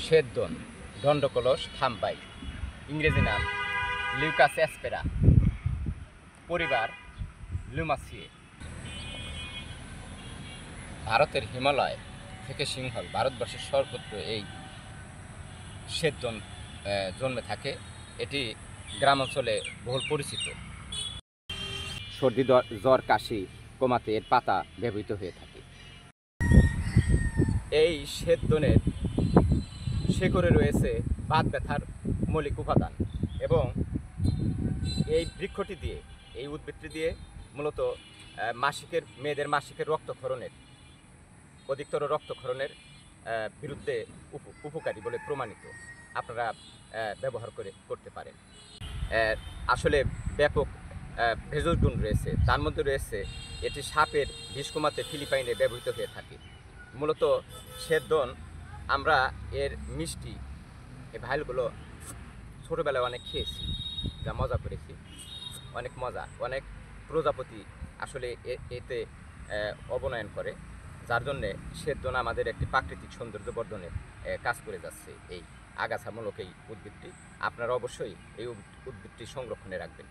শ্বেতদন, দণ্ডকলস থাম্বাই, ইংরেজি নাম লিউকাস অ্যাসপেরা, পরিবার লুমাসিয়ে। ভারতের হিমালয় থেকে সিংহল ভারতবর্ষের সর্বত্র এই শ্বেতদন জন্মে থাকে। এটি গ্রামাঞ্চলে বহুল পরিচিত। সর্দি জ্বর কাশি কমাতে এর পাতা ব্যবহৃত হয়ে থাকে। এই শ্বেতদনের শেকড়ে রয়েছে বাত ব্যথার মৌলিক উপাদান এবং এই বৃক্ষটি দিয়ে, এই উদ্ভিদটি দিয়ে মূলত মেয়েদের মাসিকের রক্তক্ষরণের, অধিকতর রক্তক্ষরণের বিরুদ্ধে উপকারী বলে প্রমাণিত। আপনারা ব্যবহার করতে পারেন। আসলে ব্যাপক ভেষজ গুণ রয়েছে। তার মধ্যে রয়েছে এটি সাপের বিষ কমাতে ফিলিপাইনে ব্যবহৃত হয়ে থাকে। মূলত শ্বেতদন আমরা এর মিষ্টি এই ভাইলগুলো ছোটোবেলায় অনেক খেয়েছি, যা মজা করেছি, অনেক মজা। অনেক প্রজাপতি আসলে এতে অবনয়ন করে, যার জন্যে শ্বেতদন আমাদের একটি প্রাকৃতিক সৌন্দর্য বর্ধনের কাজ করে যাচ্ছে। এই আগাছামূলক এই উদ্ভিদটি আপনারা অবশ্যই এই উদ্ভিদটি সংরক্ষণে রাখবেন।